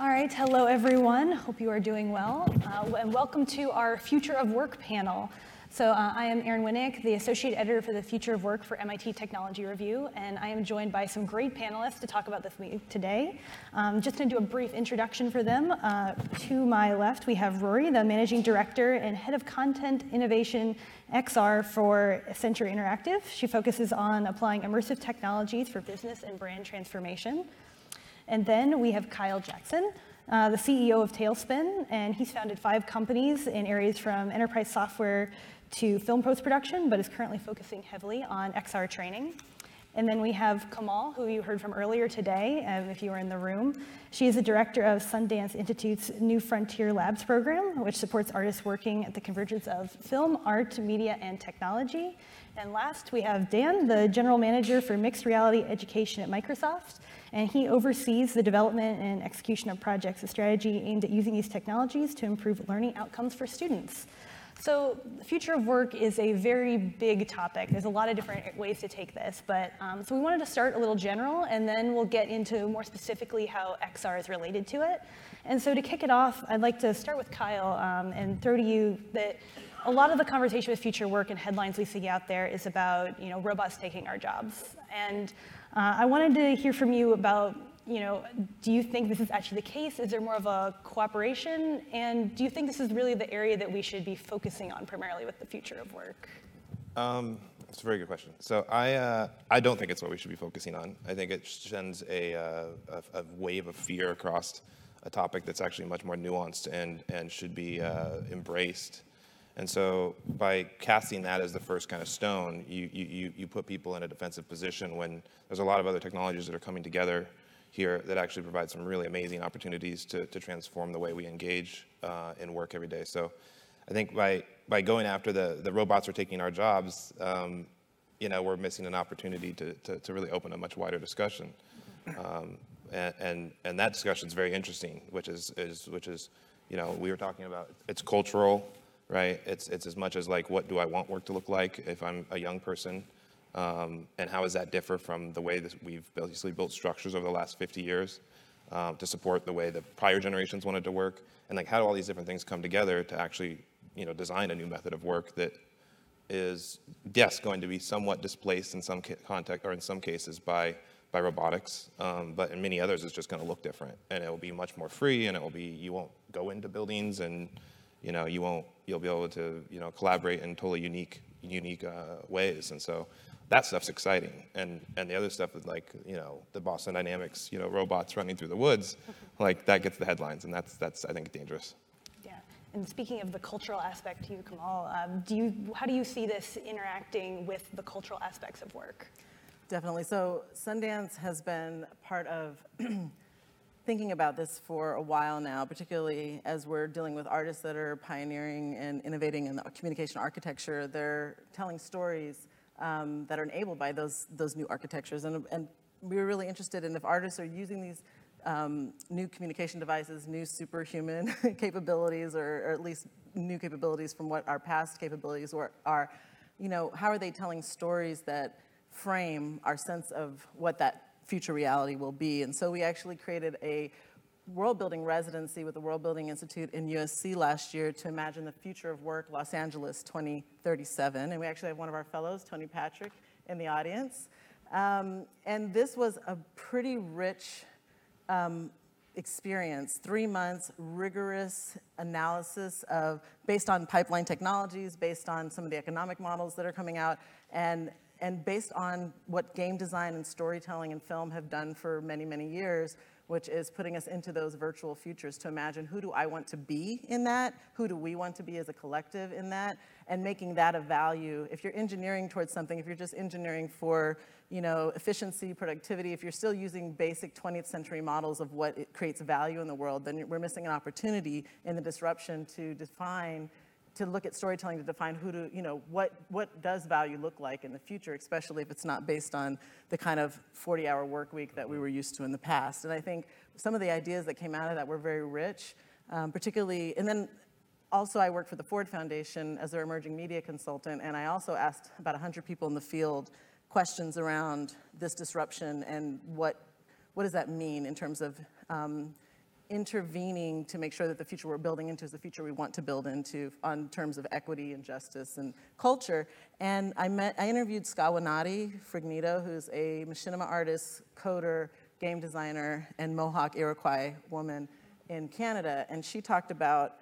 All right, hello everyone. Hope you are doing well. And welcome to our Future of Work panel. So I am Erin Winick, the Associate Editor for the Future of Work for MIT Technology Review, and I am joined by some great panelists to talk about this today. Just going to do a brief introduction for them. To my left, we have Rori, the Managing Director and Head of Content Innovation XR for Accenture Interactive. She focuses on applying immersive technologies for business and brand transformation. And then we have Kyle Jackson, the CEO of Talespin, and he's founded 5 companies in areas from enterprise software to film post-production, but is currently focusing heavily on XR training. And then we have Kamal, who you heard from earlier today, if you were in the room. She is the director of Sundance Institute's New Frontier Labs program, which supports artists working at the convergence of film, art, media, and technology. And last, we have Dan, the general manager for mixed reality education at Microsoft, and he oversees the development and execution of projects and strategy aimed at using these technologies to improve learning outcomes for students. So the future of work is a very big topic. There's a lot of different ways to take this, but so we wanted to start a little general, and then we'll get into more specifically how XR is related to it. And so to kick it off, I'd like to start with Kyle and throw to you that a lot of the conversation with future work and headlines we see out there is about, robots taking our jobs. And I wanted to hear from you about, do you think this is actually the case? Is there more of a cooperation? And do you think this is really the area that we should be focusing on primarily with the future of work? That's a very good question. So I don't think it's what we should be focusing on. I think it sends a wave of fear across a topic that's actually much more nuanced and should be embraced. And so by casting that as the first kind of stone, you put people in a defensive position when there's a lot of other technologies that are coming together here that actually provide some really amazing opportunities to transform the way we engage in work every day. So I think by going after the robots are taking our jobs, we're missing an opportunity to really open a much wider discussion. And that discussion is very interesting, which is we were talking about, it's cultural, right? It's as much as like, what do I want work to look like if I'm a young person? And how does that differ from the way that we've basically built structures over the last 50 years to support the way the prior generations wanted to work? And like, how do all these different things come together to actually, design a new method of work that is, yes, going to be somewhat displaced in some context or in some cases by robotics, but in many others it's just going to look different, and it will be much more free, and you won't go into buildings, and you'll be able to collaborate in totally unique ways. And so that stuff's exciting, and the other stuff is like the Boston Dynamics robots running through the woods, like that gets the headlines, and that's I think dangerous. Yeah, and speaking of the cultural aspect to you, Kamal, how do you see this interacting with the cultural aspects of work? Definitely. So Sundance has been part of thinking about this for a while now, particularly as we're dealing with artists that are pioneering and innovating in the communication architecture. They're telling stories that are enabled by those new architectures. And we were really interested in if artists are using these new communication devices, new superhuman capabilities, or at least new capabilities from what our past capabilities are, how are they telling stories that frame our sense of what that future reality will be. And so we actually created a world-building residency with the World Building Institute in USC last year to imagine the future of work, Los Angeles 2037. And we actually have one of our fellows, Tony Patrick, in the audience. And this was a pretty rich experience, 3 months, rigorous analysis based on pipeline technologies, based on some of the economic models that are coming out, and based on what game design and storytelling and film have done for many, many years, which is putting us into those virtual futures to imagine who do I want to be in that, who do we want to be as a collective in that, and making that a value. If you're engineering towards something, if you're just engineering for efficiency, productivity, if you're still using basic 20th century models of what it creates value in the world, then we're missing an opportunity in the disruption to look at storytelling to define what does value look like in the future, especially if it's not based on the kind of 40-hour work week that we were used to in the past. And I think some of the ideas that came out of that were very rich, particularly, and then also I work for the Ford Foundation as their emerging media consultant, and I also asked about 100 people in the field questions around this disruption and what does that mean in terms of intervening to make sure that the future we're building into is the future we want to build into on terms of equity and justice and culture. And I interviewed Skawinati Frignito, who's a machinima artist, coder, game designer, and Mohawk Iroquois woman in Canada. And she talked about,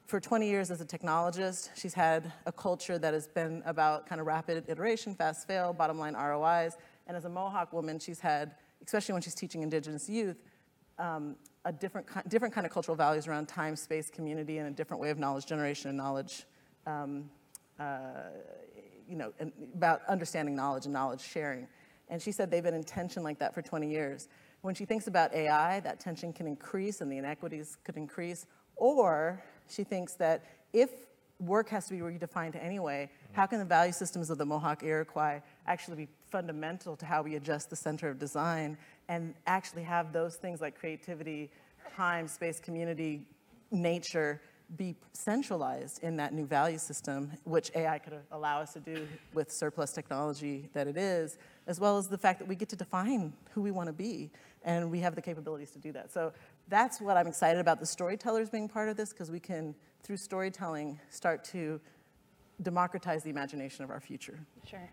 for 20 years as a technologist, she's had a culture that has been about kind of rapid iteration, fast fail, bottom line ROIs. And as a Mohawk woman, she's had, especially when she's teaching Indigenous youth, a different kind of cultural values around time, space, community, and a different way of knowledge generation and knowledge, and about understanding knowledge and knowledge sharing. And she said they've been in tension like that for 20 years. When she thinks about AI, that tension can increase and the inequities could increase. Or she thinks that if work has to be redefined anyway, how can the value systems of the Mohawk Iroquois actually be fundamental to how we adjust the center of design and actually have those things like creativity, time, space, community, nature be centralized in that new value system, which AI could allow us to do with surplus technology that it is, as well as the fact that we get to define who we want to be, and we have the capabilities to do that. So that's what I'm excited about, the storytellers being part of this, because we can, through storytelling, start to democratize the imagination of our future. Sure.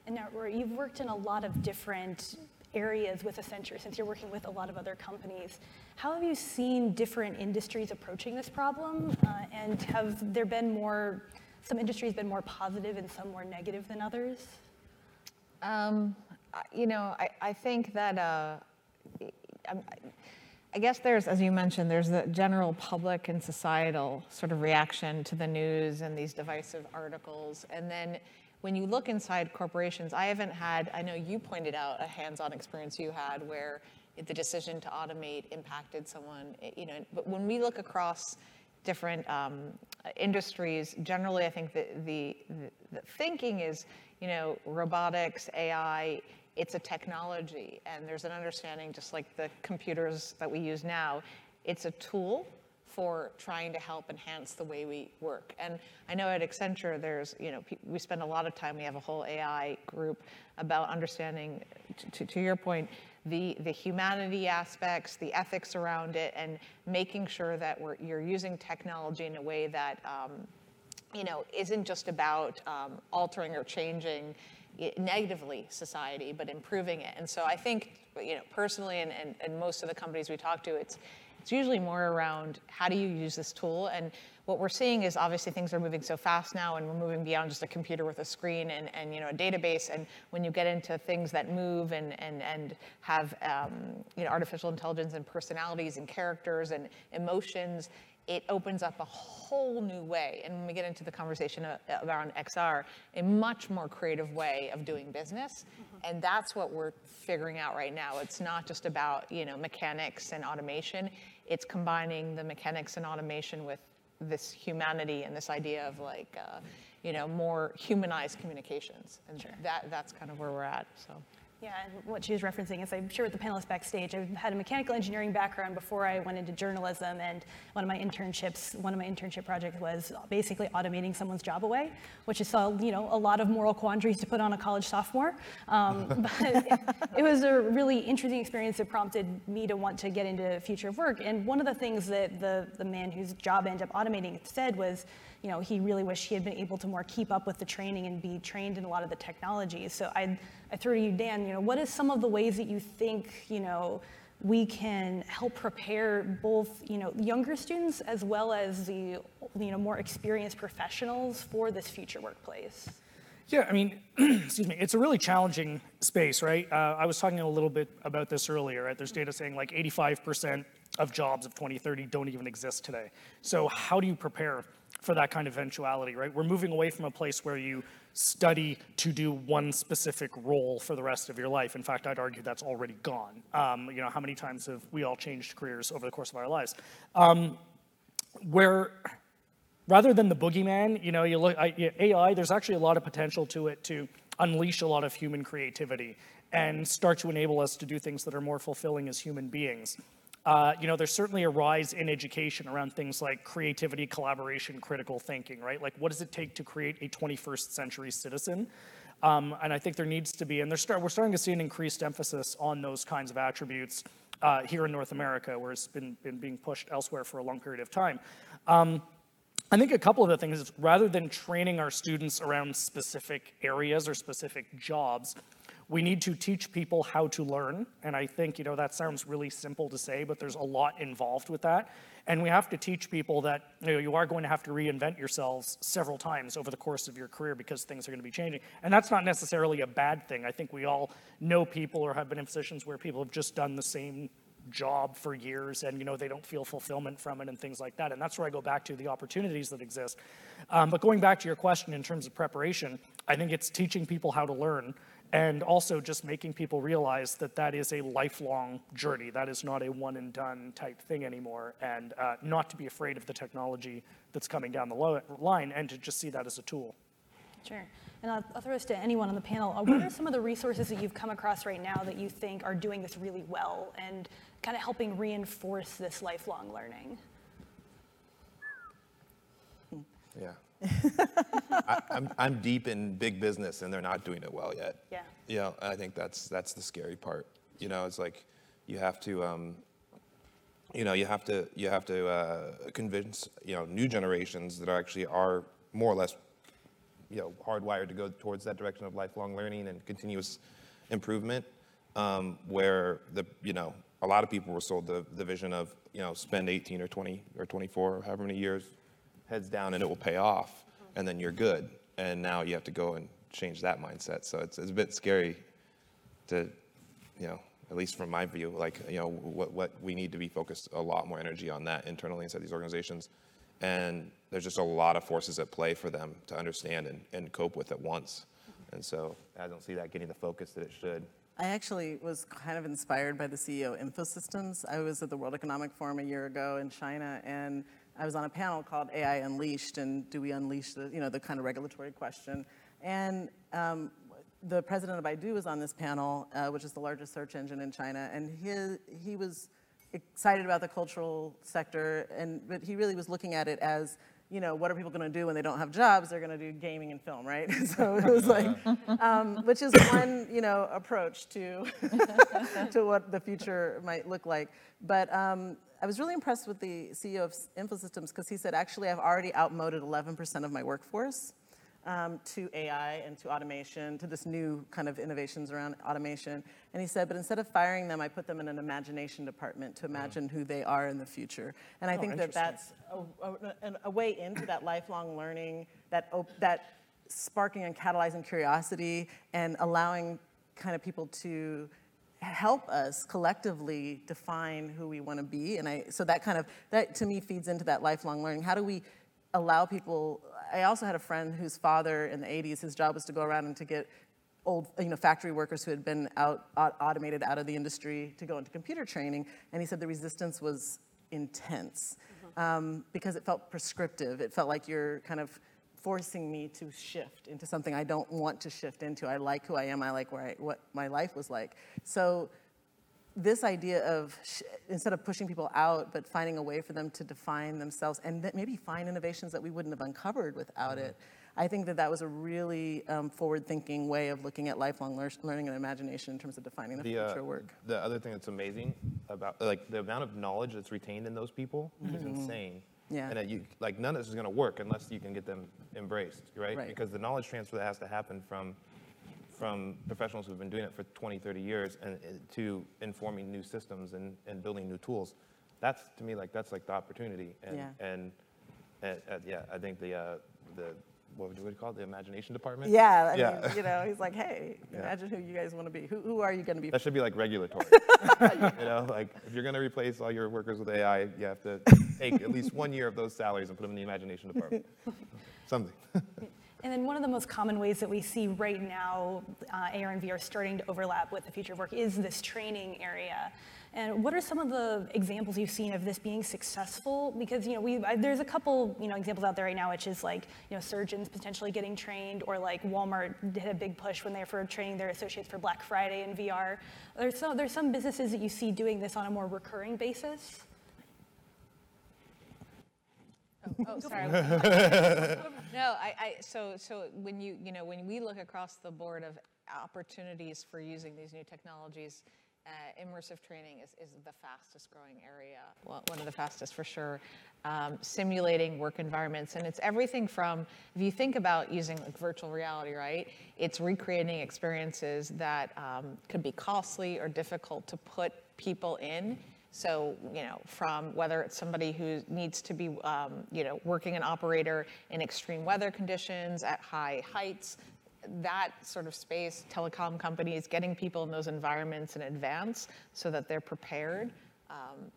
And now, Rori, you've worked in a lot of different areas with Accenture, since you're working with a lot of other companies. How have you seen different industries approaching this problem? And have there been some industries been more positive and some more negative than others? I think that, I guess there's, as you mentioned, there's the general public and societal sort of reaction to the news and these divisive articles. And then when you look inside corporations, I know you pointed out a hands-on experience you had where the decision to automate impacted someone, but when we look across different industries, generally I think the thinking is, robotics, AI, it's a technology, and there's an understanding, just like the computers that we use now, it's a tool for trying to help enhance the way we work. And I know at Accenture, we spend a lot of time, we have a whole AI group about understanding, to your point, the humanity aspects, the ethics around it, and making sure that you're using technology in a way that, isn't just about altering or changing negatively society, but improving it. And so I think, personally, and most of the companies we talk to, it's usually more around how do you use this tool. And what we're seeing is obviously things are moving so fast now, and we're moving beyond just a computer with a screen and a database. And when you get into things that move and have artificial intelligence and personalities and characters and emotions, it opens up a whole new way. And when we get into the conversation around XR, a much more creative way of doing business. Mm-hmm. And that's what we're figuring out right now. It's not just about, mechanics and automation. It's combining the mechanics and automation with this humanity and this idea of more humanized communications. And sure. That's kind of where we're at, so. Yeah, and what she was referencing is I'm sure with the panelists backstage, I had a mechanical engineering background before I went into journalism, and one of my internship projects was basically automating someone's job away, which is a lot of moral quandaries to put on a college sophomore. But it was a really interesting experience that prompted me to want to get into future of work. And one of the things that the man whose job ended up automating said was, he really wished he had been able to more keep up with the training and be trained in a lot of the technologies. So I threw to you, Dan, what is some of the ways that you think, we can help prepare both, younger students as well as the, more experienced professionals for this future workplace? Yeah, excuse me, it's a really challenging space, right? I was talking a little bit about this earlier, right? There's data saying 85% of jobs of 2030 don't even exist today. So how do you prepare for that kind of eventuality, right? We're moving away from a place where you study to do one specific role for the rest of your life. In fact, I'd argue that's already gone. How many times have we all changed careers over the course of our lives? Where rather than the boogeyman, you look at AI, there's actually a lot of potential to it to unleash a lot of human creativity and start to enable us to do things that are more fulfilling as human beings. There's certainly a rise in education around things like creativity, collaboration, critical thinking, right? Like, what does it take to create a 21st century citizen? And I think there needs to be, and we're starting to see an increased emphasis on those kinds of attributes here in North America, where it's been being pushed elsewhere for a long period of time. I think a couple of the things is rather than training our students around specific areas or specific jobs, we need to teach people how to learn. And I think, that sounds really simple to say, but there's a lot involved with that. And we have to teach people that you are going to have to reinvent yourselves several times over the course of your career because things are going to be changing. And that's not necessarily a bad thing. I think we all know people or have been in positions where people have just done the same job for years and they don't feel fulfillment from it and things like that. And that's where I go back to the opportunities that exist. But going back to your question in terms of preparation, I think it's teaching people how to learn and also just making people realize that that is a lifelong journey. That is not a one and done type thing anymore, and not to be afraid of the technology that's coming down the line and to just see that as a tool. Sure. And I'll throw this to anyone on the panel. What are some of the resources that you've come across right now that you think are doing this really well and kind of helping reinforce this lifelong learning? Yeah. I'm deep in big business and they're not doing it well yet. Yeah. I think that's the scary part. It's like you have to convince new generations that actually are more or less hardwired to go towards that direction of lifelong learning and continuous improvement, where a lot of people were sold the vision of spend 18 or 20 or 24 or however many years heads down and it will pay off and then you're good, and now you have to go and change that mindset. So it's a bit scary to at least from my view, what we need to be focused a lot more energy on that internally inside these organizations. And there's just a lot of forces at play for them to understand and cope with at once. And so I don't see that getting the focus that it should. I actually was kind of inspired by the CEO of InfoSystems. I was at the World Economic Forum a year ago in China, and I was on a panel called AI Unleashed, and do we unleash the kind of regulatory question. And the president of Baidu was on this panel, which is the largest search engine in China, and he was excited about the cultural sector, but he really was looking at it as, what are people going to do when they don't have jobs? They're going to do gaming and film, right? So it was like, which is one, approach to to what the future might look like. But I was really impressed with the CEO of InfoSystems because he said, actually, I've already outmoded 11% of my workforce to AI and to automation, to this new kind of innovations around automation. And he said, but instead of firing them, I put them in an imagination department to imagine who they are in the future. And I think that's a way into that lifelong learning, that sparking and catalyzing curiosity and allowing kind of people to help us collectively define who we want to be. And so that to me feeds into that lifelong learning. How do we allow people? I also had a friend whose father in the 80s, his job was to go around and to get old, factory workers who had been automated out of the industry to go into computer training. And he said the resistance was intense because it felt prescriptive. It felt like you're kind of forcing me to shift into something I don't want to shift into. I like who I am. I like what my life was like. So this idea of instead of pushing people out, but finding a way for them to define themselves and maybe find innovations that we wouldn't have uncovered without it. I think that was a really forward-thinking way of looking at lifelong learning and imagination in terms of defining the future work. The other thing that's amazing about the amount of knowledge that's retained in those people is insane. Yeah. And none of this is going to work unless you can get them embraced, right? Because the knowledge transfer that has to happen from professionals who've been doing it for 20, 30 years and to informing new systems and building new tools, that's to me that's the opportunity. And I think the what would you call it? The imagination department? Yeah, I mean, he's like, hey, imagine who you guys want to be. Who are you going to be? That should be like regulatory. If you're going to replace all your workers with AI, you have to take at least 1 year of those salaries and put them in the imagination department. Something. And then one of the most common ways that we see right now AR and VR starting to overlap with the future of work is this training area. And what are some of the examples you've seen of this being successful? Because there's a couple examples out there right now, which is surgeons potentially getting trained, or Walmart did a big push when they were training their associates for Black Friday in VR. There's some businesses that you see doing this on a more recurring basis. Oh, sorry. No, so when we look across the board of opportunities for using these new technologies, Immersive training is the fastest growing area, well, one of the fastest for sure. Simulating work environments, and it's everything from, if you think about using like virtual reality, right? It's recreating experiences that could be costly or difficult to put people in. So, from whether it's somebody who needs to be, working an operator in extreme weather conditions at high heights, that sort of space, telecom companies, getting people in those environments in advance so that they're prepared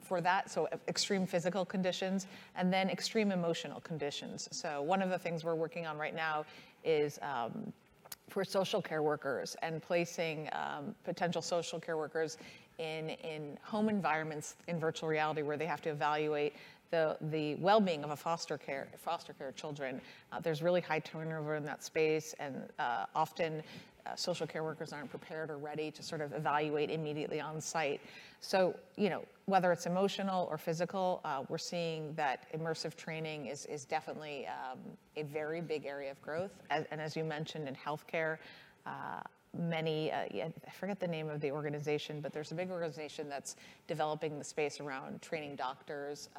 for that. So extreme physical conditions and then extreme emotional conditions. So one of the things we're working on right now is for social care workers and placing potential social care workers in home environments in virtual reality where they have to evaluate the well-being of foster care children. There's really high turnover in that space, and often social care workers aren't prepared or ready to sort of evaluate immediately on site. So, whether it's emotional or physical, we're seeing that immersive training is definitely a very big area of growth. And as you mentioned, in healthcare, many, I forget the name of the organization, but there's a big organization that's developing the space around training doctors,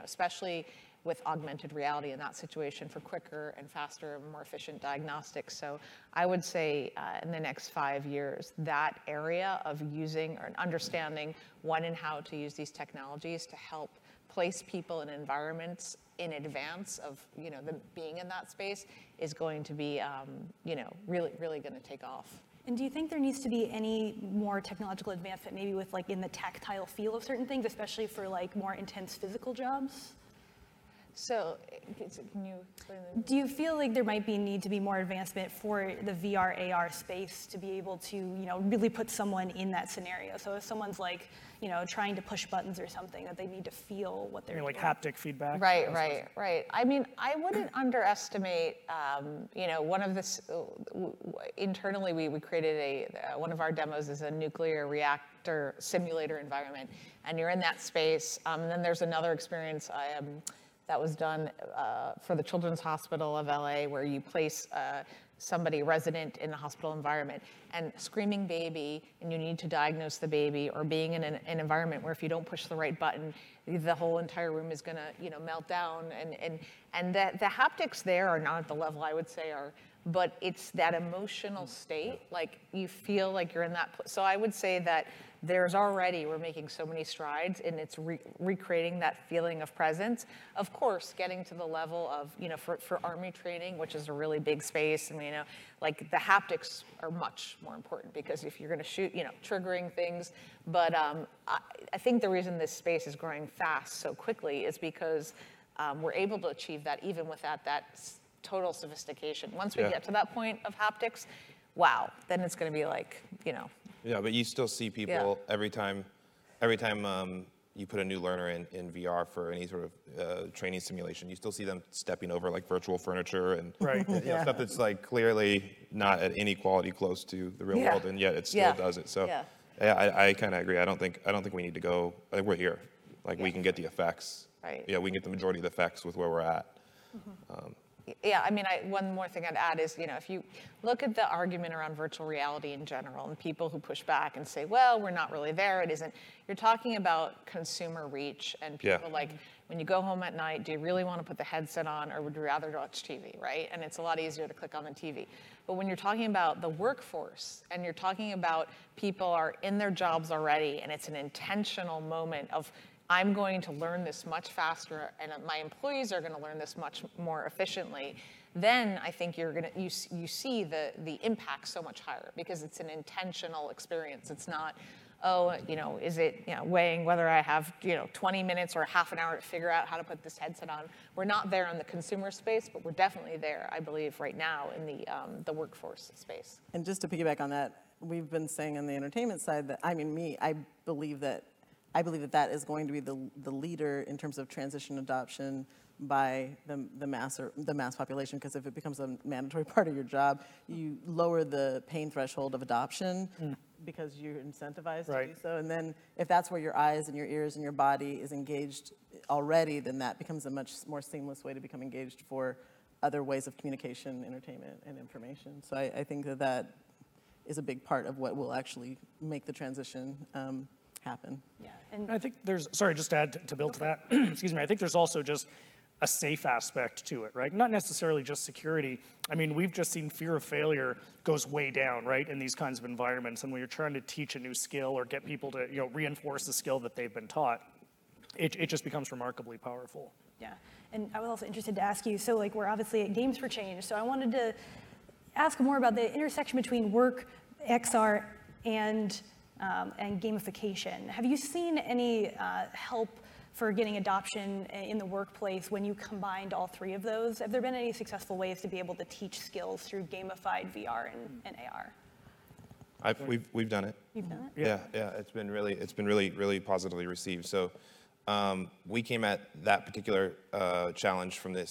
especially with augmented reality in that situation for quicker and faster and more efficient diagnostics. So I would say in the next 5 years, that area of using or understanding when and how to use these technologies to help place people in environments in advance of them being in that space is going to be really going to take off. And do you think there needs to be any more technological advancement, maybe with like in the tactile feel of certain things, especially for like more intense physical jobs? So, can you explain that? Do you feel like there might be need to be more advancement for the VR, AR space to be able to, really put someone in that scenario? So if someone's like, trying to push buttons or something, that they need to feel what they're doing. Like haptic feedback? Right. I mean, I wouldn't underestimate, one of this, internally we created one of our demos is a nuclear reactor simulator environment, and you're in that space. And then there's another experience that was done for the Children's Hospital of LA, where you place somebody resident in a hospital environment and screaming baby, and you need to diagnose the baby, or being in an environment where if you don't push the right button, the whole entire room is gonna melt down. And the haptics there are not at the level I would say but it's that emotional state, like you feel like you're in that place. So I would say that we're making so many strides, and it's recreating that feeling of presence. Of course, getting to the level of, for Army training, which is a really big space, and like the haptics are much more important, because if you're gonna shoot, triggering things. But I think the reason this space is growing fast so quickly is because we're able to achieve that even without that total sophistication. Once we get to that point of haptics, wow, then it's gonna be like, Yeah, but you still see people every time you put a new learner in VR for any sort of training simulation, you still see them stepping over like virtual furniture and stuff that's like clearly not at any quality close to the real world, and yet it still does it. So I kind of agree. I don't think we need to go. I think we're here. Like we can get the effects. Right. Yeah, we can get the majority of the effects with where we're at. Yeah, I mean, one more thing I'd add is, if you look at the argument around virtual reality in general, and people who push back and say, well, we're not really there, it isn't. You're talking about consumer reach, and people like, when you go home at night, do you really want to put the headset on, or would you rather watch TV, right? And it's a lot easier to click on the TV. But when you're talking about the workforce, and you're talking about people are in their jobs already, and it's an intentional moment of, I'm going to learn this much faster, and my employees are going to learn this much more efficiently, then I think you see the impact so much higher, because it's an intentional experience. It's not, is it weighing whether I have 20 minutes or half an hour to figure out how to put this headset on. We're not there in the consumer space, but we're definitely there, I believe, right now in the workforce space. And just to piggyback on that, we've been saying on the entertainment side that, I believe that that is going to be the leader in terms of transition adoption by the mass population, because if it becomes a mandatory part of your job, you lower the pain threshold of adoption because you're incentivized to do so. And then if that's where your eyes and your ears and your body is engaged already, then that becomes a much more seamless way to become engaged for other ways of communication, entertainment, and information. So I think that is a big part of what will actually make the transition happen. Yeah, and I think there's, sorry, just to add to build to that, excuse me, I think there's also just a safe aspect to it, right? Not necessarily just security. I mean, we've just seen fear of failure goes way down, right, in these kinds of environments. And when you're trying to teach a new skill or get people to, reinforce the skill that they've been taught, it just becomes remarkably powerful. yeah, and I was also interested to ask you, so like we're obviously at Games for Change, so I wanted to ask more about the intersection between work, XR, and gamification. Have you seen any help for getting adoption in the workplace when you combined all three of those? Have there been any successful ways to be able to teach skills through gamified VR and AR? We've done it. You've done it? Yeah. It's been really positively received. So we came at that particular challenge from the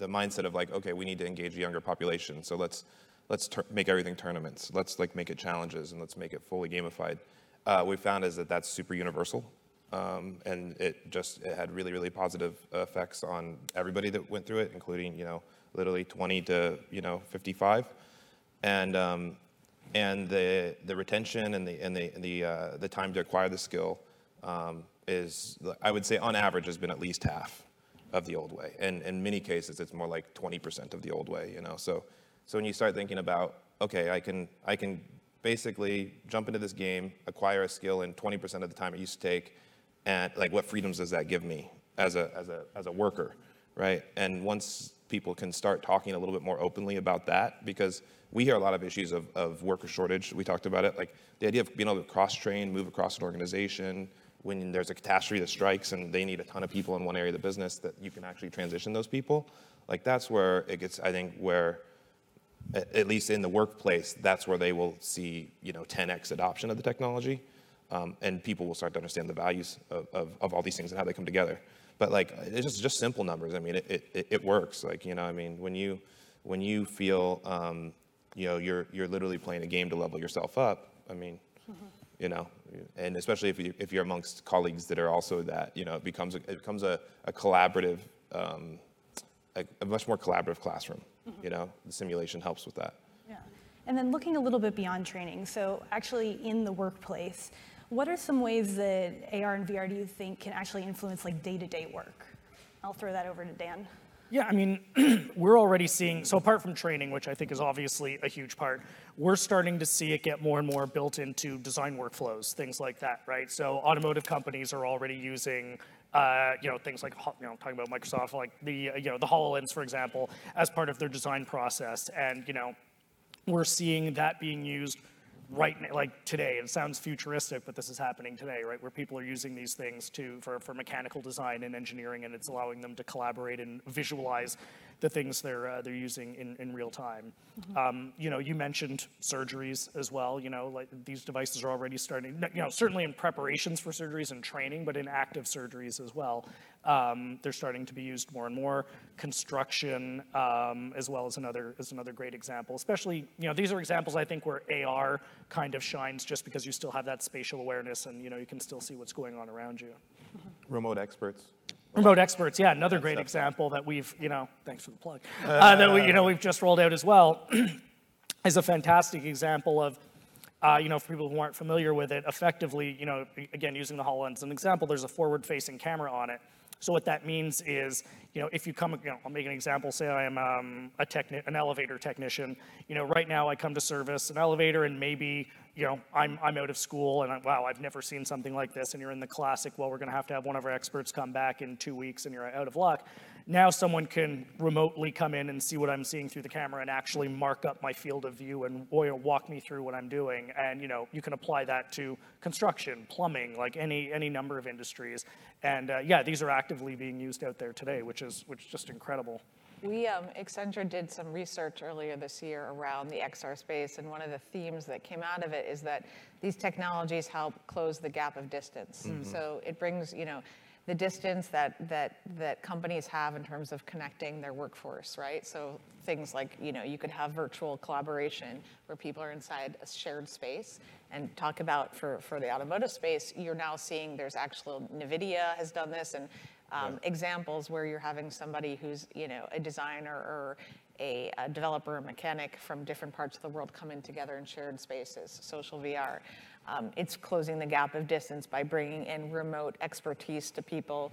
mindset of like, okay, we need to engage a younger population. So let's make everything tournaments. Let's like make it challenges and let's make it fully gamified. We found is that that's super universal. And it had really positive effects on everybody that went through it, including literally 20 to 55, and the retention and the time to acquire the skill is, I would say, on average, has been at least half of the old way, and in many cases it's more like 20% of the old way. So when you start thinking about, okay, I can basically jump into this game, acquire a skill in 20% of the time it used to take. And like, what freedoms does that give me as a worker, right? And once people can start talking a little bit more openly about that, because we hear a lot of issues of worker shortage. We talked about it, like the idea of being able to cross-train, move across an organization when there's a catastrophe that strikes and they need a ton of people in one area of the business, that you can actually transition those people. Like that's where it gets, I think, where at least in the workplace, that's where they will see 10x adoption of the technology. And people will start to understand the values of all these things and how they come together. But like, it's just simple numbers. I mean, it works. Like, I mean, when you feel, you're literally playing a game to level yourself up. I mean, and especially if you're amongst colleagues that are also that, it becomes a collaborative, a much more collaborative classroom. The simulation helps with that. Yeah, and then looking a little bit beyond training, so actually in the workplace, what are some ways that AR and VR do you think can actually influence like day-to-day work? I'll throw that over to Dan. Yeah, I mean, we're already seeing, so apart from training, which I think is obviously a huge part, we're starting to see it get more and more built into design workflows, things like that, right? So automotive companies are already using, things like, talking about Microsoft, like the HoloLens, for example, as part of their design process. And, we're seeing that being used right now, like today. It sounds futuristic, but this is happening today, right? Where people are using these things for mechanical design and engineering, and it's allowing them to collaborate and visualize the things they're using in real time. You mentioned surgeries as well. Like these devices are already starting, certainly in preparations for surgeries and training, but in active surgeries as well. They're starting to be used more and more. Construction, as well as another great example. Especially, these are examples I think where AR kind of shines, just because you still have that spatial awareness and you can still see what's going on around you. Remote experts. Remote experts, yeah, another great example that we've, thanks for the plug, that we've just rolled out as well, is a fantastic example of, for people who aren't familiar with it, effectively, again, using the HoloLens as an example, there's a forward-facing camera on it. So what that means is, if you come, I'll make an example. Say I am an elevator technician. Right now I come to service an elevator, and maybe I'm out of school, and wow, I've never seen something like this. And you're in the classic, well, we're going to have one of our experts come back in 2 weeks, and you're out of luck. Now someone can remotely come in and see what I'm seeing through the camera and actually mark up my field of view and walk me through what I'm doing. And you can apply that to construction, plumbing, like any number of industries. And these are actively being used out there today, which is just incredible. We, Accenture did some research earlier this year around the XR space, and one of the themes that came out of it is that these technologies help close the gap of distance. Mm-hmm. So it brings, the distance that companies have in terms of connecting their workforce, right? So things like, you could have virtual collaboration where people are inside a shared space. And talk about for the automotive space, you're now seeing there's actual, NVIDIA has done this, and examples where you're having somebody who's, a designer or a developer or mechanic from different parts of the world coming together in shared spaces, social VR. It's closing the gap of distance by bringing in remote expertise to people,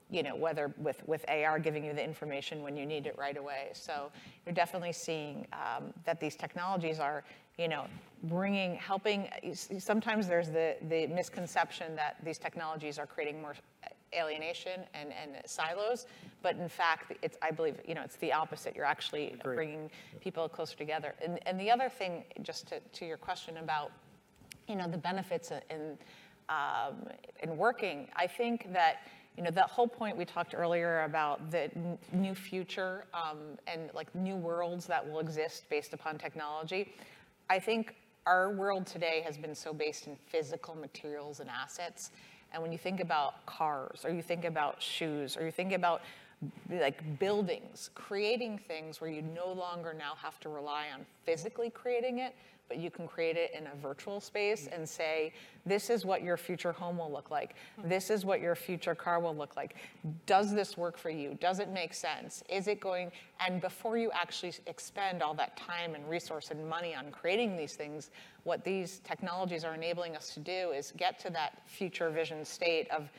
whether with AR giving you the information when you need it right away. So you're definitely seeing that these technologies are, helping. Sometimes there's the misconception that these technologies are creating more alienation and silos, but in fact, I believe, it's the opposite. You're actually bringing people closer together. And the other thing, just to your question about, the benefits in working, I think that, the whole point we talked earlier about the new future and like new worlds that will exist based upon technology, I think our world today has been so based in physical materials and assets. And when you think about cars, or you think about shoes, or you think about like buildings, creating things where you no longer now have to rely on physically creating it, but you can create it in a virtual space and say, this is what your future home will look like. This is what your future car will look like. Does this work for you? Does it make sense? Is it going, and before you actually expend all that time and resource and money on creating these things, what these technologies are enabling us to do is get to that future vision state of,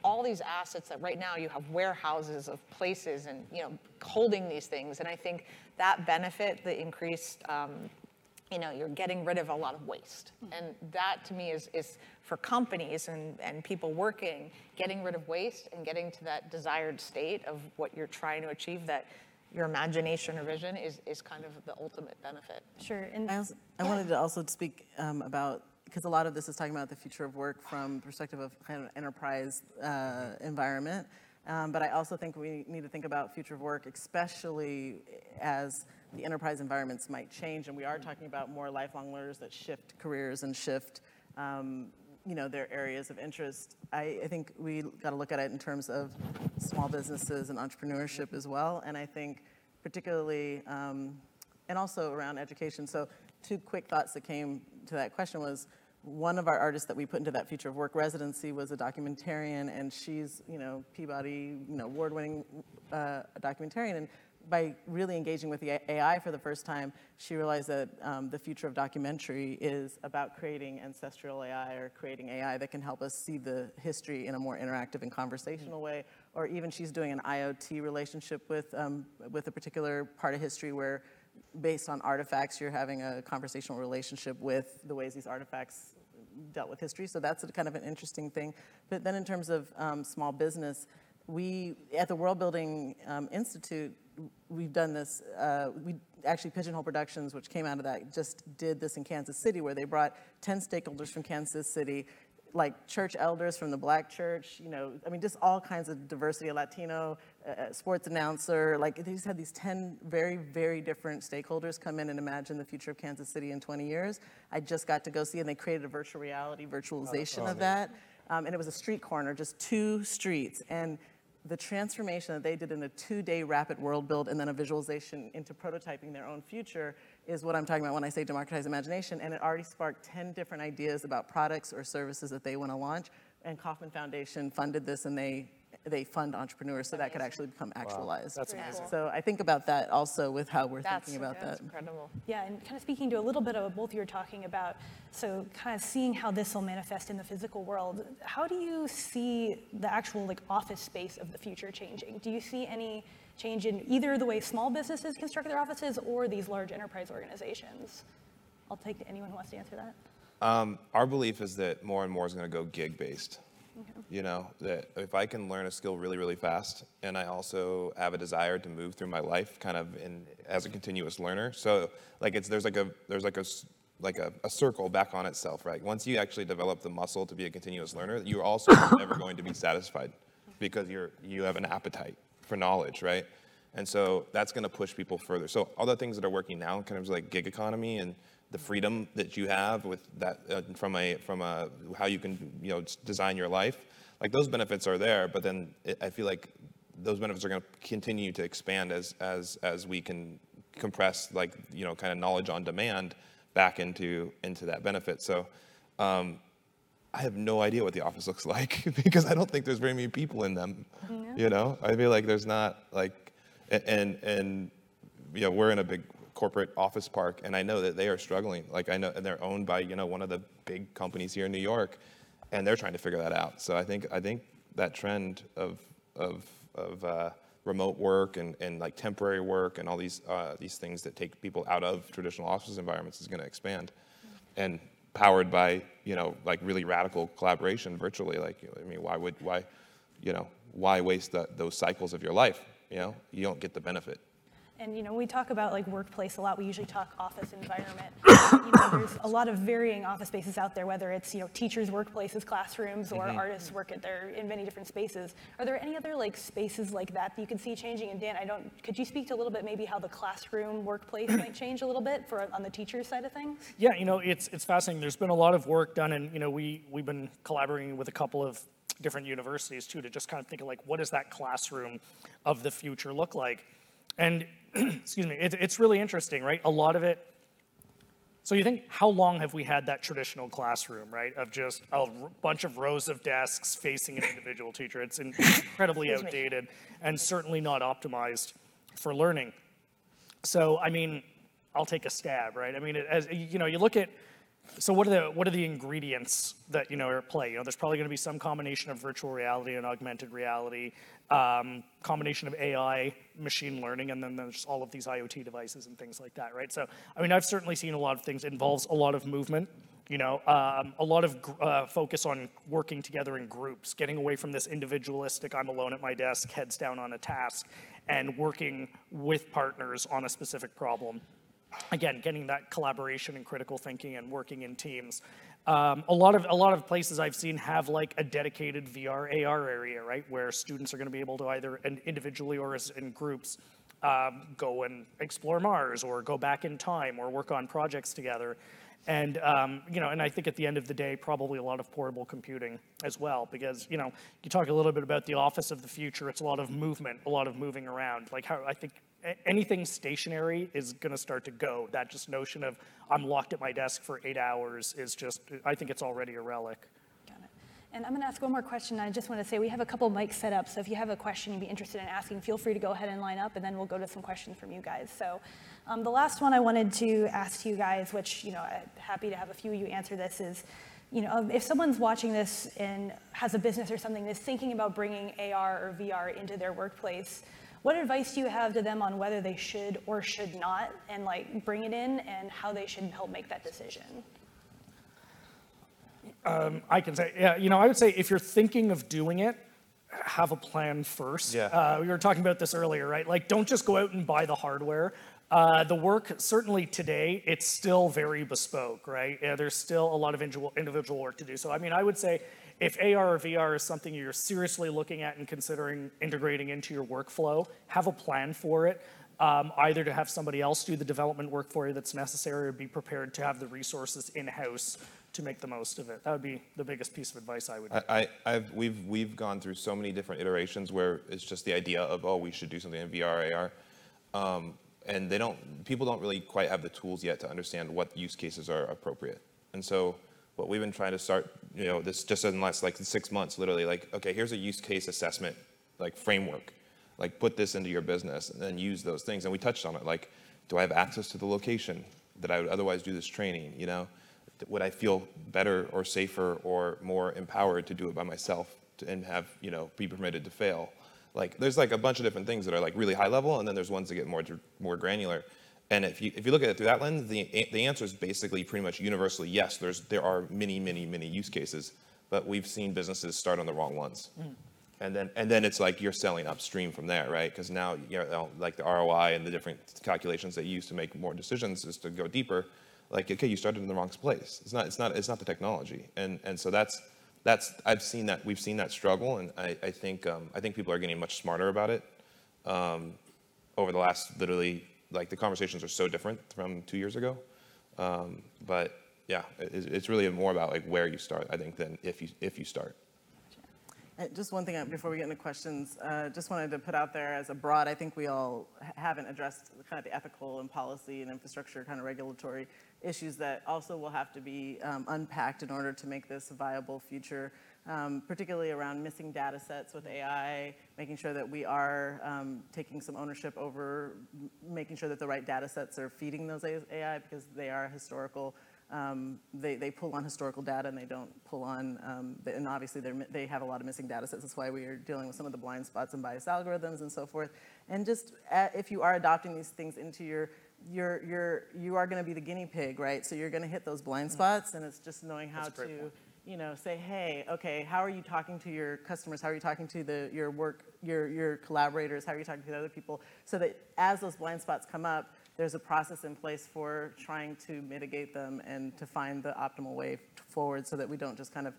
all these assets that right now you have warehouses of places and, holding these things. And I think that benefit, the increased, you're getting rid of a lot of waste. And that to me is for companies and people working, getting rid of waste and getting to that desired state of what you're trying to achieve, that your imagination or vision is kind of the ultimate benefit. Sure. And I wanted to also speak about, because a lot of this is talking about the future of work from the perspective of kind of enterprise environment. But I also think we need to think about future of work, especially as the enterprise environments might change. And we are talking about more lifelong learners that shift careers and shift their areas of interest. I think we got to look at it in terms of small businesses and entrepreneurship as well. And I think particularly, and also around education. So 2 quick thoughts that came to that question was, one of our artists that we put into that future of work residency was a documentarian, and she's, Peabody, award-winning documentarian. And by really engaging with the AI for the first time, she realized that the future of documentary is about creating ancestral AI, or creating AI that can help us see the history in a more interactive and conversational way. Or even she's doing an IoT relationship with a particular part of history where, based on artifacts, you're having a conversational relationship with the ways these artifacts dealt with history. So that's kind of an interesting thing. But then in terms of small business, we, at the World Building Institute, we've done this, we actually, Pigeonhole Productions, which came out of that, just did this in Kansas City, where they brought 10 stakeholders from Kansas City, like church elders from the Black church, just all kinds of diversity, a Latino, sports announcer, like they just had these 10 very, very different stakeholders come in and imagine the future of Kansas City in 20 years. I just got to go see, and they created a virtual reality virtualization of that. And it was a street corner, just 2 streets. And the transformation that they did in a 2-day rapid world build and then a visualization into prototyping their own future is what I'm talking about when I say democratize imagination. And it already sparked 10 different ideas about products or services that they want to launch. And Kauffman Foundation funded this, and they fund entrepreneurs so that could actually become actualized. That's amazing. So I think about that also with how we're thinking about that. That's incredible. yeah, and kind of speaking to a little bit of what both you were talking about, so kind of seeing how this will manifest in the physical world, how do you see the actual office space of the future changing? Do you see any change in either the way small businesses construct their offices or these large enterprise organizations? I'll take anyone who wants to answer that. Our belief is that more and more is going to go gig-based. Okay. That if I can learn a skill really, really fast, and I also have a desire to move through my life kind of as a continuous learner. So there's a circle back on itself, right? Once you actually develop the muscle to be a continuous learner, you're also never going to be satisfied because you have an appetite for knowledge, right? And so that's going to push people further. So all the things that are working now, kind of like gig economy and the freedom that you have with that from how you can design your life, like those benefits are there. But then I feel like those benefits are going to continue to expand as we can compress kind of knowledge on demand back into that benefit. So I have no idea what the office looks like because I don't think there's very many people in them. I feel like there's not And we're in a big corporate office park, and I know that they are struggling. Like I know, and they're owned by one of the big companies here in New York, and they're trying to figure that out. So I think that trend of remote work and like temporary work and all these things that take people out of traditional office environments is going to expand, and powered by like really radical collaboration virtually. Like I mean, why waste those cycles of your life? You don't get the benefit. And we talk about like workplace a lot. We usually talk office environment. There's a lot of varying office spaces out there, whether it's teachers' workplaces, classrooms, or artists work in many different spaces. Are there any other like spaces like that you can see changing? And Dan, could you speak to a little bit maybe how the classroom workplace might change a little bit on the teacher side of things? Yeah, it's fascinating. There's been a lot of work done, and we've been collaborating with a couple of different universities too to just kind of think of like, what does that classroom of the future look like? And excuse me, it's really interesting, right? A lot of it. So you think, how long have we had that traditional classroom, right? Of just a bunch of rows of desks facing an individual teacher. It's incredibly outdated and certainly not optimized for learning. So, I mean, I'll take a stab, right? I mean, as you look at, so what are the ingredients that are at play? There's probably going to be some combination of virtual reality and augmented reality, combination of AI, machine learning, and then there's all of these IoT devices and things like that, right? So, I mean, I've certainly seen a lot of things. It involves a lot of movement, a lot of focus on working together in groups, getting away from this individualistic, I'm alone at my desk, heads down on a task, and working with partners on a specific problem. Again, getting that collaboration and critical thinking and working in teams. A lot of places I've seen have like a dedicated VR, AR area, right, where students are going to be able to either individually or as in groups go and explore Mars or go back in time or work on projects together. And and I think at the end of the day, probably a lot of portable computing as well, because you talk a little bit about the office of the future. It's a lot of movement, a lot of moving around. Like how I think anything stationary is going to start to go. That just notion of I'm locked at my desk for 8 hours is just, I think it's already a relic. Got it. And I'm going to ask one more question. I just want to say we have a couple mics set up, so if you have a question you'd be interested in asking, feel free to go ahead and line up, and then we'll go to some questions from you guys. So the last one I wanted to ask you guys, which I'm happy to have a few of you answer this, is if someone's watching this and has a business or something that's thinking about bringing AR or VR into their workplace, what advice do you have to them on whether they should or should not, and like bring it in, and how they should help make that decision? I can say, yeah, I would say if you're thinking of doing it, have a plan first. Yeah. We were talking about this earlier, right? Like, don't just go out and buy the hardware. The work, certainly today, it's still very bespoke, right? There's still a lot of individual work to do. So, I mean, I would say, if AR or VR is something you're seriously looking at and considering integrating into your workflow, have a plan for it, either to have somebody else do the development work for you that's necessary, or be prepared to have the resources in-house to make the most of it. That would be the biggest piece of advice I would give. We've gone through so many different iterations where it's just the idea of, we should do something in VR, AR, and people don't really quite have the tools yet to understand what use cases are appropriate. And so what we've been trying to start, this just in the last 6 months, literally, okay, here's a use case assessment, framework, put this into your business and then use those things. And we touched on it, do I have access to the location that I would otherwise do this training? Would I feel better or safer or more empowered to do it by myself and have, be permitted to fail? There's a bunch of different things that are really high level, and then there's ones that get more granular. And if you look at it through that lens, the answer is basically pretty much universally yes. There are many use cases, but we've seen businesses start on the wrong ones, and then it's you're selling upstream from there, right? Because now the ROI and the different calculations that you use to make more decisions is to go deeper. Okay, you started in the wrong place. It's not the technology, and so that's we've seen that struggle, and I think people are getting much smarter about it over the last literally. The conversations are so different from 2 years ago, but yeah, it's really more about where you start, I think, than if you start. Just one thing before we get into questions, just wanted to put out there as a broad, I think we all haven't addressed kind of the ethical and policy and infrastructure kind of regulatory issues that also will have to be unpacked in order to make this a viable future, particularly around missing data sets with AI, making sure that we are taking some ownership over making sure that the right data sets are feeding those AI because they are historical. They pull on historical data and they don't pull on, and obviously they have a lot of missing data sets. That's why we are dealing with some of the blind spots and biased algorithms and so forth. And just if you are adopting these things into you are going to be the guinea pig, right? So you're going to hit those blind spots, and it's just knowing how to, say, hey, okay, how are you talking to your customers? How are you talking to your collaborators? How are you talking to the other people? So that as those blind spots come up, there's a process in place for trying to mitigate them and to find the optimal way forward so that we don't just kind of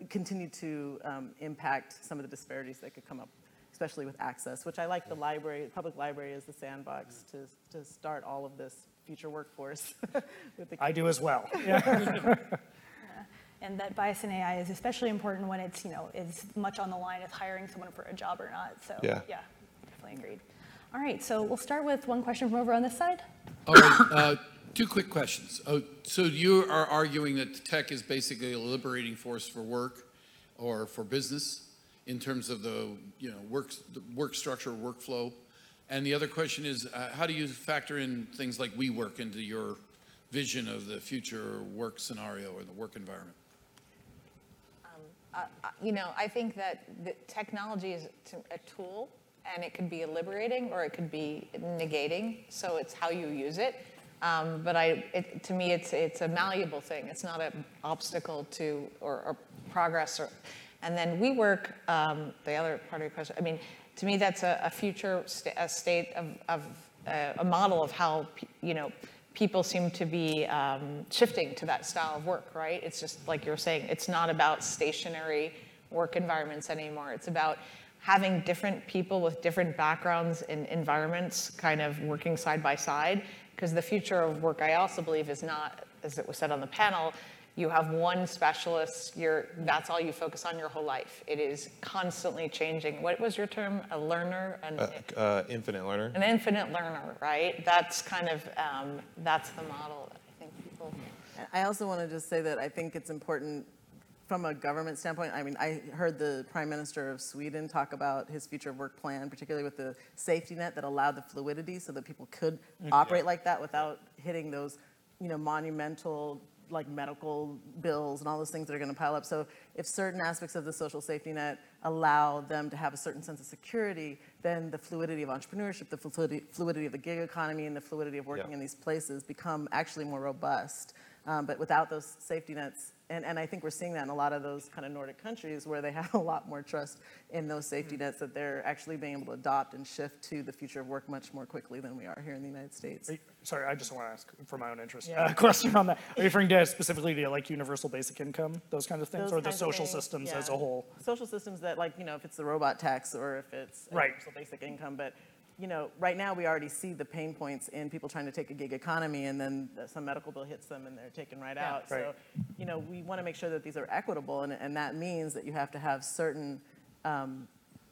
continue to impact some of the disparities that could come up, especially with access, which I like the public library as the sandbox to start all of this future workforce. I do as well. And that bias in AI is especially important when it's, is much on the line of hiring someone for a job or not. So yeah, definitely agreed. All right, so we'll start with one question from over on this side. All right, two quick questions. So you are arguing that tech is basically a liberating force for work or for business in terms of the work structure, workflow. And the other question is, how do you factor in things like WeWork into your vision of the future work scenario or the work environment? I think that the technology is a tool, and it could be liberating or it could be negating. So it's how you use it. But to me, it's a malleable thing. It's not an obstacle to or progress. And then WeWork, the other part of your question. I mean, to me, that's a future state of a model of how people seem to be shifting to that style of work, right? It's just like you're saying, it's not about stationary work environments anymore. It's about having different people with different backgrounds and environments kind of working side by side. Because the future of work, I also believe, is not, as it was said on the panel, you have one specialist, that's all you focus on your whole life. It is constantly changing. What was your term? A learner? Infinite learner. An infinite learner, right? That's kind of, that's the model that I think people... I also want to just say that I think it's important from a government standpoint. I mean, I heard the Prime Minister of Sweden talk about his future of work plan, particularly with the safety net that allowed the fluidity so that people could operate like that without hitting those, monumental like medical bills and all those things that are going to pile up. So if certain aspects of the social safety net allow them to have a certain sense of security, then the fluidity of entrepreneurship, the fluidity of the gig economy, and the fluidity of working in these places become actually more robust. But without those safety nets, and I think we're seeing that in a lot of those kind of Nordic countries where they have a lot more trust in those safety nets that they're actually being able to adopt and shift to the future of work much more quickly than we are here in the United States. Sorry, I just want to ask for my own interest a question on that. Are you referring to specifically to like universal basic income, those kinds of things, or the social systems as a whole? Social systems that if it's the robot tax or if it's universal basic income, but right now we already see the pain points in people trying to take a gig economy and then some medical bill hits them and they're taken out. Right. So, we want to make sure that these are equitable and that means that you have to have certain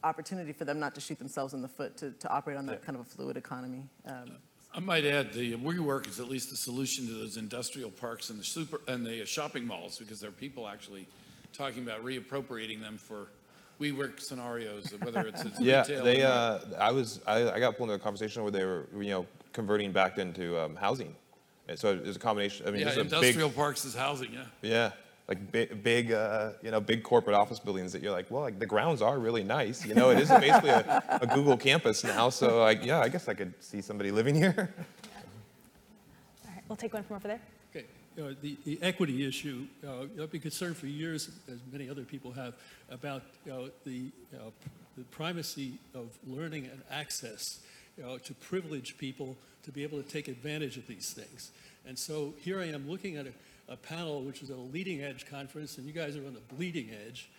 opportunity for them not to shoot themselves in the foot to operate on that kind of a fluid economy. I might add, the WeWork is at least a solution to those industrial parks and the shopping malls, because there are people actually talking about reappropriating them for WeWork scenarios, whether it's retail. I got pulled into a conversation where they were, converting back into housing. And so it's a combination. I mean, industrial parks is housing. Yeah, like big corporate office buildings that you're like, well, like the grounds are really nice. It is basically a Google campus now. So I guess I could see somebody living here. All right, we'll take one from over there. Okay. The equity issue, I've been concerned for years, as many other people have, about the primacy of learning and access to privilege people to be able to take advantage of these things. And so here I am looking at a panel which is a leading edge conference, and you guys are on the bleeding edge,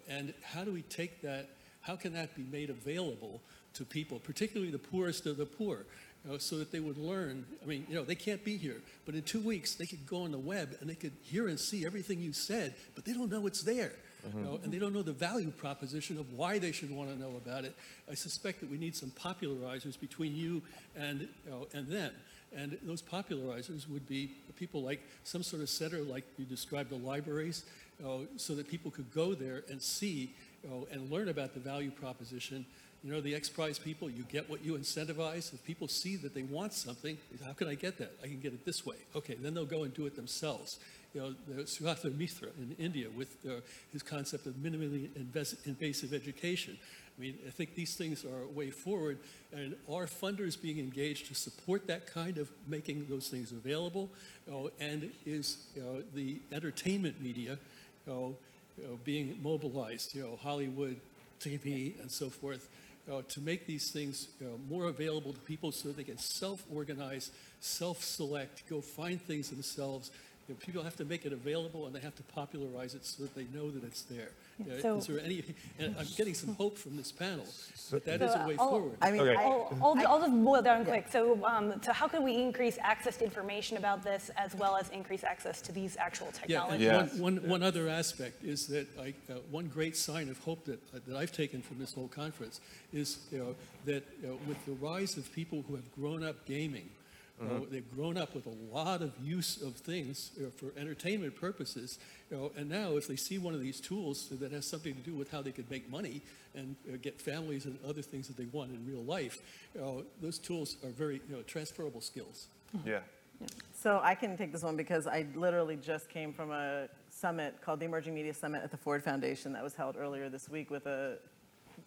and how do we take that, how can that be made available to people, particularly the poorest of the poor? So that they would learn. I mean, they can't be here, but in 2 weeks they could go on the web and they could hear and see everything you said, but they don't know it's there. You know, and they don't know the value proposition of why they should want to know about it. I suspect that we need some popularizers between you and them. And those popularizers would be people like some sort of center, like you described, the libraries, so that people could go there and see and learn about the value proposition. You know, the X Prize people, you get what you incentivize. If people see that they want something, how can I get that? I can get it this way. Okay, then they'll go and do it themselves. You know, Suratha Mitra in India with his concept of minimally invasive education. I mean, I think these things are a way forward, and are funders being engaged to support that kind of making those things available? And is the entertainment media being mobilized, Hollywood, TV, and so forth, to make these things more available to people so they can self-organize, self-select, go find things themselves. You know, people have to make it available, and they have to popularize it so that they know that it's there. So- is there any? And I'm getting some hope from this panel that that is a way forward. I mean, Okay. I'll just boil down quick. So how can we increase access to information about this as well as increase access to these actual technologies? Yeah, Yes. and one other aspect is that one great sign of hope that I've taken from this whole conference is that with the rise of people who have grown up gaming, they've grown up with a lot of use of things for entertainment purposes, and now if they see one of these tools that has something to do with how they could make money and get families and other things that they want in real life, those tools are very transferable skills. Yeah. So I can take this one because I literally just came from a summit called the Emerging Media Summit at the Ford Foundation that was held earlier this week with a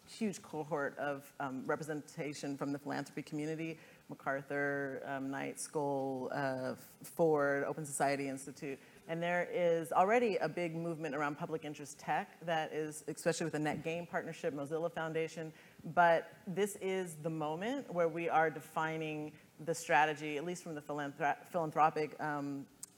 huge cohort of representation from the philanthropy community, MacArthur, Knight, Skoll, Ford, Open Society Institute. And there is already a big movement around public interest tech that is, especially with the Net Game partnership, Mozilla Foundation. But this is the moment where we are defining the strategy, at least from the philanthropic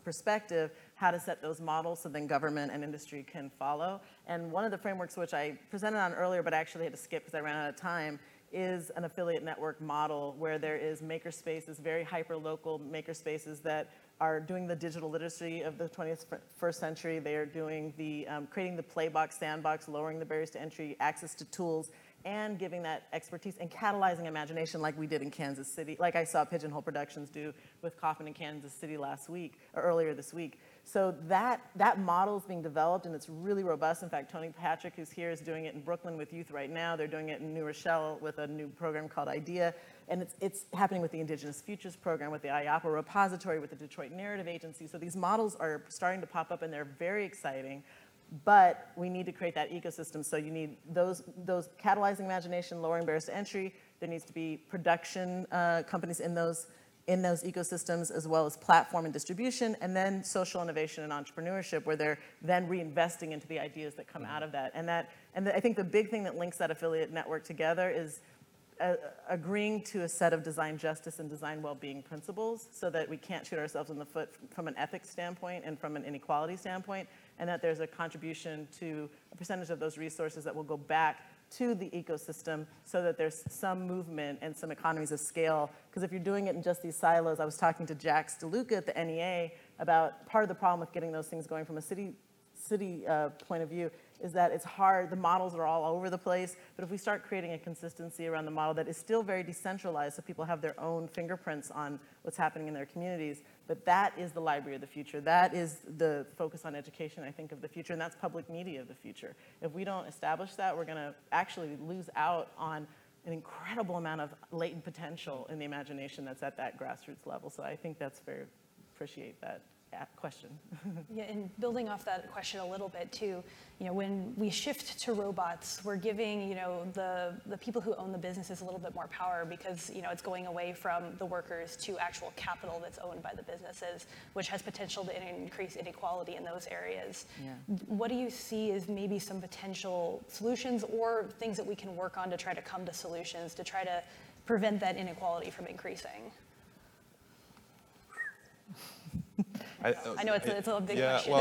perspective, how to set those models so then government and industry can follow. And one of the frameworks which I presented on earlier, but I actually had to skip because I ran out of time, is an affiliate network model where there is makerspaces, very hyper-local makerspaces that are doing the digital literacy of the 21st century. They are doing the, creating the playbox, sandbox, lowering the barriers to entry, access to tools, and giving that expertise and catalyzing imagination like we did in Kansas City, like I saw Pigeonhole Productions do with Kaufman in Kansas City last week, or earlier this week. So that model is being developed, and it's really robust. In fact, Tony Patrick, who's here, is doing it in Brooklyn with youth right now. They're doing it in New Rochelle with a new program called IDEA. And it's happening with the Indigenous Futures program, with the IAPA repository, with the Detroit Narrative Agency. So these models are starting to pop up, and they're very exciting. But we need to create that ecosystem. So you need those catalyzing imagination, lowering barriers to entry. There needs to be production companies in those ecosystems, as well as platform and distribution, and then social innovation and entrepreneurship, where they're then reinvesting into the ideas that come out of that. And I think the big thing that links that affiliate network together is agreeing to a set of design justice and design well-being principles, so that we can't shoot ourselves in the foot from an ethics standpoint and from an inequality standpoint, and that there's a contribution to a percentage of those resources that will go back to the ecosystem, so that there's some movement and some economies of scale. Because if you're doing it in just these silos, I was talking to Jack Steluca at the NEA about part of the problem with getting those things going from a city point of view is that it's hard. The models are all over the place, but if we start creating a consistency around the model that is still very decentralized, so people have their own fingerprints on what's happening in their communities, but that is the library of the future. That is the focus on education, I think, of the future, and that's public media of the future. If we don't establish that, we're gonna actually lose out on an incredible amount of latent potential in the imagination that's at that grassroots level. So I think that's very, appreciate that question. Yeah, and building off that question a little bit too, when we shift to robots, we're giving, the people who own the businesses a little bit more power, because, it's going away from the workers to actual capital that's owned by the businesses, which has potential to increase inequality in those areas. Yeah. What do you see as maybe some potential solutions or things that we can work on to try to come to solutions to try to prevent that inequality from increasing? I know it's a big question.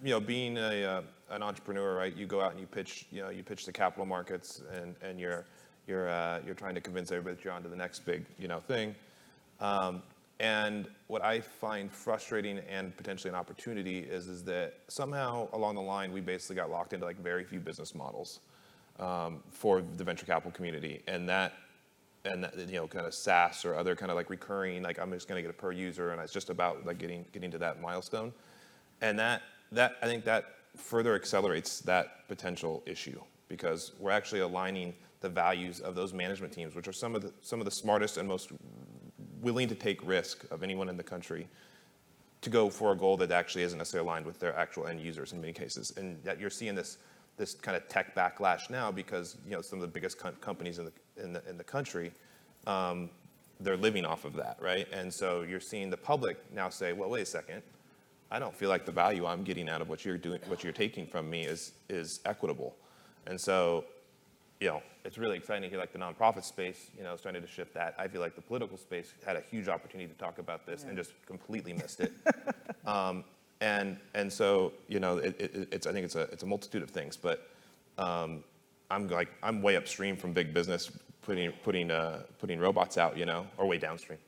Well, being an entrepreneur, right? You go out and you pitch the capital markets, and you're trying to convince everybody that you're on to the next big thing. And what I find frustrating and potentially an opportunity is that somehow along the line, we basically got locked into like very few business models for the venture capital community. And that, kind of SaaS or other kind of like recurring, like I'm just going to get a per user, and it's just about like getting to that milestone. And that I think that further accelerates that potential issue, because we're actually aligning the values of those management teams, which are some of the smartest and most willing to take risk of anyone in the country, to go for a goal that actually isn't necessarily aligned with their actual end users in many cases. And that you're seeing this kind of tech backlash now, because some of the biggest companies in the country, they're living off of that, right? And so you're seeing the public now say, well, wait a second, I don't feel like the value I'm getting out of what you're doing, what you're taking from me is equitable. And so, it's really exciting to hear like the nonprofit space, starting to shift that. I feel like the political space had a huge opportunity to talk about this and just completely missed it. And so, I think it's a multitude of things, but I'm way upstream from big business putting robots out, or way downstream.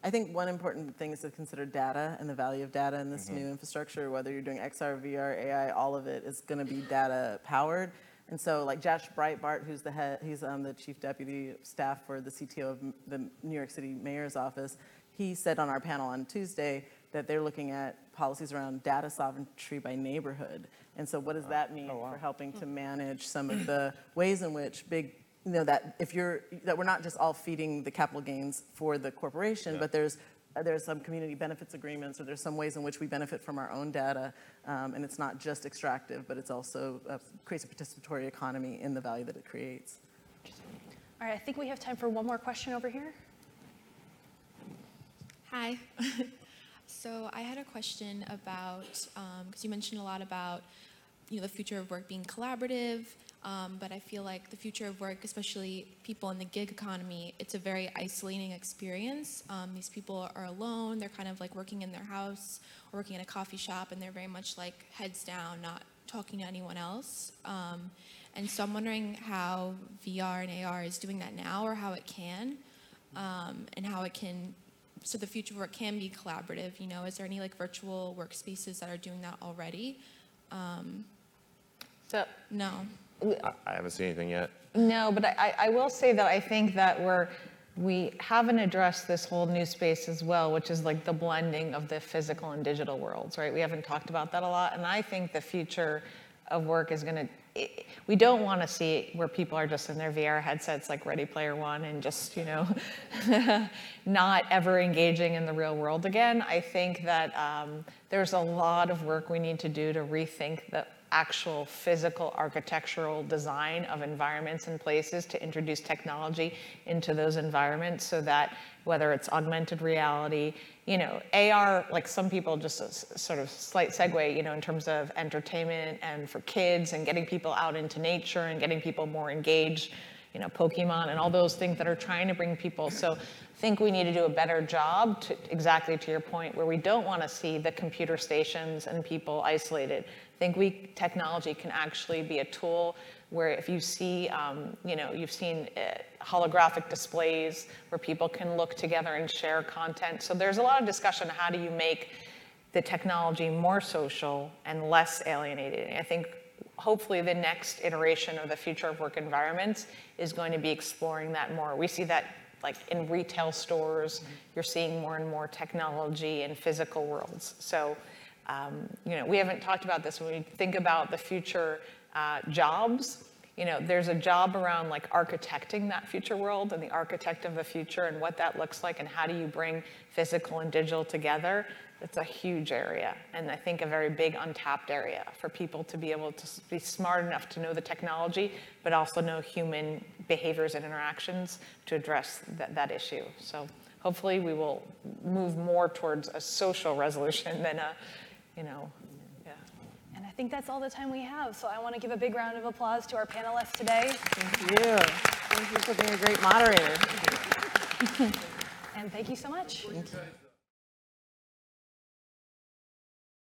I think one important thing is to consider data and the value of data in this new infrastructure. Whether you're doing XR, VR, AI, all of it is going to be data powered. And so, like Josh Breitbart, who's the head, he's the chief deputy staff for the CTO of the New York City Mayor's office. He said on our panel on Tuesday that they're looking at policies around data sovereignty by neighborhood. And so, what does that mean for helping to manage some of the ways in which that we're not just all feeding the capital gains for the corporation, but there's some community benefits agreements, or there's some ways in which we benefit from our own data, and it's not just extractive, but it's also creates a participatory economy in the value that it creates. All right, I think we have time for one more question over here. Hi. So I had a question about, because you mentioned a lot about the future of work being collaborative, but I feel like the future of work, especially people in the gig economy, it's a very isolating experience. These people are alone, they're kind of like working in their house or working in a coffee shop, and they're very much like heads down, not talking to anyone else. And so I'm wondering how VR and AR is doing that now, or how it can, and how it can, so the future of work can be collaborative. Is there any like virtual workspaces that are doing that already? No. I haven't seen anything yet. No, but I will say though, I think that we haven't addressed this whole new space as well, which is like the blending of the physical and digital worlds, right? We haven't talked about that a lot, and I think the future of work is we don't want to see where people are just in their VR headsets like Ready Player One and just, not ever engaging in the real world again. I think that there's a lot of work we need to do to rethink the actual physical architectural design of environments and places, to introduce technology into those environments, so that whether it's augmented reality, AR, like some people, just a sort of slight segue, in terms of entertainment and for kids and getting people out into nature and getting people more engaged, Pokemon and all those things that are trying to bring people. So I think we need to do a better job, exactly to your point, where we don't want to see the computer stations and people isolated. I think technology can actually be a tool where if you see, you've seen holographic displays where people can look together and share content. So there's a lot of discussion on how do you make the technology more social and less alienating. I think hopefully the next iteration of the future of work environments is going to be exploring that more. We see that like in retail stores, you're seeing more and more technology in physical worlds. So, we haven't talked about this. When we think about the future jobs, there's a job around like architecting that future world and the architect of the future and what that looks like and how do you bring physical and digital together. It's a huge area, and I think a very big untapped area for people to be able to be smart enough to know the technology, but also know human behaviors and interactions to address that issue. So hopefully we will move more towards a social resolution than a, And I think that's all the time we have. So I want to give a big round of applause to our panelists today. Thank you. Thank you for being a great moderator. And thank you so much. Okay.